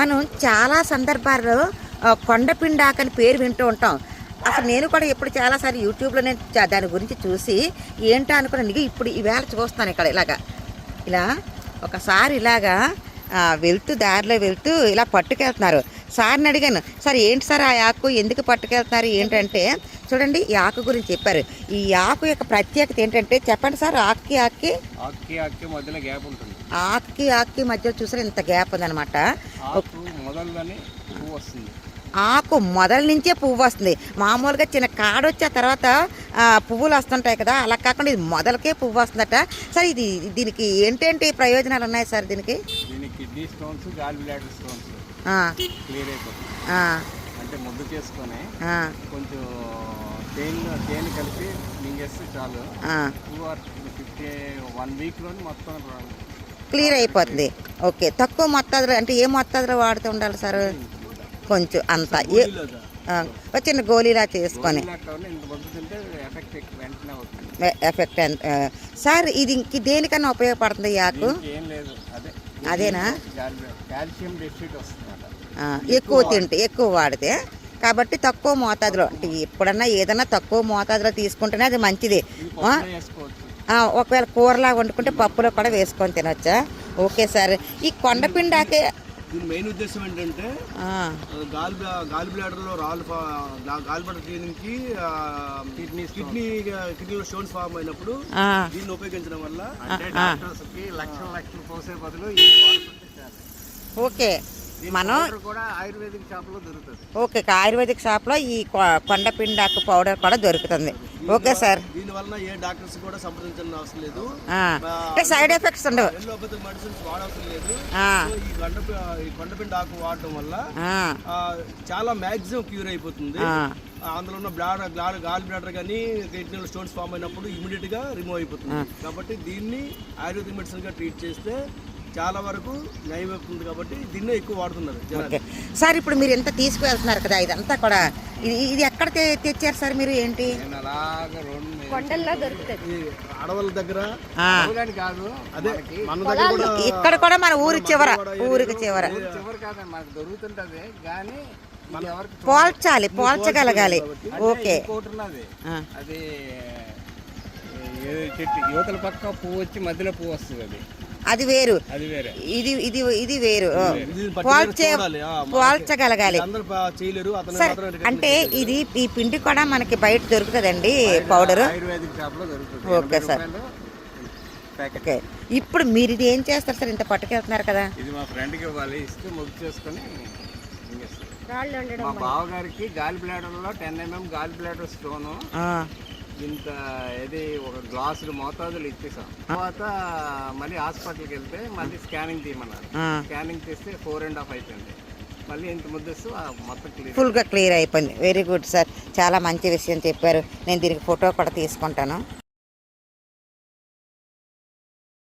మనం చాలా సందర్భాల్లో కొండపిండాకు అని పేరు వింటూ ఉంటాం. అసలు నేను కూడా ఎప్పుడు చాలాసార్లు యూట్యూబ్లో నేను దాని గురించి చూసి ఏంటో అనుకున్నాను. ఇప్పుడు ఈవేళ చూస్తాను ఇక్కడ ఇలా ఒకసారి ఇలాగా వెళ్తూ దారిలో వెళ్తూ ఇలా పట్టుకెళ్తున్నారు. సార్ని అడిగాను, సార్ ఏంటి సార్ ఆ ఆకు ఎందుకు పట్టుకెళ్తున్నారు ఏంటంటే, చూడండి ఈ ఆకు గురించి చెప్పారు. ఈ ఆకు యొక్క ప్రత్యేకత ఏంటంటే చెప్పండి సార్. ఆకుకి మధ్యలో గ్యాప్ ఉంటుంది. ఆకుకి మధ్యలో చూసారు ఇంత గ్యాప్ ఉందన్నమాట. ఆకు మొదల నుంచే పువ్వు వస్తుంది. మామూలుగా చిన్న కాడొచ్చి ఆ తర్వాత పువ్వులు వస్తుంటాయి కదా, అలా కాకుండా ఇది మొదలకే పువ్వు వస్తుందట. సార్ దీనికి ఏంటేంటి ప్రయోజనాలు ఉన్నాయి సార్? దీనికి kidney stones, gallbladder stones clear అయిపోతుంది. అంటే ముద్దు చేసుకొని కొంచెం తేనె కలిపి మింగేస్తే చాలు, 1 వీక్లోని మొత్తం క్లియర్ అయిపోతుంది. ఓకే, తక్కువ మొత్తాదులో అంటే ఏ మొత్తాదులో వాడుతూ ఉండాలి సార్? కొంచెం అంత చిన్న గోళీలా చేసుకొని ఎఫెక్ట్ సార్. ఇది దేనికన్నా ఉపయోగపడుతుంది ఈ ఆకు? అదేనా, ఎక్కువ తింటే ఎక్కువ వాడితే కాబట్టి తక్కువ మోతాదులో అంటే ఎప్పుడన్నా ఏదన్నా తక్కువ మోతాదులో తీసుకుంటేనే అది మంచిది. ఒకవేళ కూరలా వండుకుంటే పప్పులో కూడా వేసుకొని తినొచ్చా? Okay sir. ఈ కొండపిండాకే దీని మెయిన్ ఉద్దేశం ఏంటంటే గాల్ బ్లాడర్లో గాల్ బ్లాడర్ క్లీనింగ్కి కిడ్నీలో స్టోన్స్ ఫామ్ అయినప్పుడు దీన్ని ఉపయోగించడం వల్ల లక్షలు పోసే బదులు ఓకే మనం కూడా ఆయుర్వేదిక్ షాప్లో దొరుకుతుంది. ఓకే, ఆయుర్వేదిక్ షాప్లో ఈ కొండపిండాకు పౌడర్ కూడా దొరుకుతుంది. Okay sir. దీనివల్ల ఏ డాక్టర్స్ కూడా సంప్రదించాల్సిన అవసరం లేదు, సైడ్ ఎఫెక్ట్స్ ఉండవు, ఎలోపతి మెడిసిన్స్ వాడవసరం లేదు. ఈ కొండపిండాకు వాడటం వల్ల చాలా మ్యాక్సిమం క్యూర్ అయిపోతుంది. అందులో ఉన్న గాల్ బ్లాడర్ కానీ కిడ్నీలో స్టోన్స్ ఫామ్ అయినప్పుడు ఇమీడియట్ గా రిమూవ్ అయిపోతుంది. కాబట్టి దీన్ని ఆయుర్వేదిక్ మెడిసిన్ గా ట్రీట్ చేస్తే చాలా వరకు నయం అవుతుంది. కాబట్టి దీన్నే ఎక్కువ వాడుతున్నారు. సార్ ఇప్పుడు మీరు ఎంత తీసుకువెళ్తున్నారు కదా, ఇదంతా కూడా ఇది ఎక్కడ తెచ్చారు సార్ మీరు? ఏంటి కొండల్లో దొరుకుతుంది, అడవుల దగ్గర కాదు, అదే మన దగ్గర కూడా ఇక్కడ కూడా మన ఊరికి చివర మనకు దొరుకుతుంటది. కానీ పోల్చగలగాలి. ఓకే, అది చెట్టు యువతల పక్క పువ్వు వచ్చి మధ్యలో పువ్వు వస్తుంది, అది వేరు, ఇది వేరు. పోల్చగలగాలి. అంటే ఈ పిండి కూడా మనకి బయట దొరుకుతుందండి పౌడర్? Okay sir. ఓకే, ఇప్పుడు మీరు ఇది ఏం చేస్తారు సార్? ఇంత పట్టుకెళ్తున్నారు కదా. ఇది మా ఫ్రెండ్కి ఇవ్వాలి, ఇస్తే ముగ్గు చేసుకొని మా బావగారికి గాల్ బ్లాడర్లో 10 mm గాల్ బ్లాడర్ స్టోను ఇంత ఇది ఒక గ్లాసులు మోతాదులు ఇచ్చేసాం. తర్వాత మళ్ళీ హాస్పిటల్కి వెళ్తే మళ్ళీ స్కానింగ్ తీయమన్నారు. స్కానింగ్ తీస్తే 4.5 అయిపోయింది. మళ్ళీ ఇంత ముద్దేస్తూ మొత్తం ఫుల్గా క్లియర్ అయిపోయింది. వెరీ గుడ్ సార్, చాలా మంచి విషయం చెప్పారు. నేను దీనికి ఫోటో కూడా తీసుకుంటాను.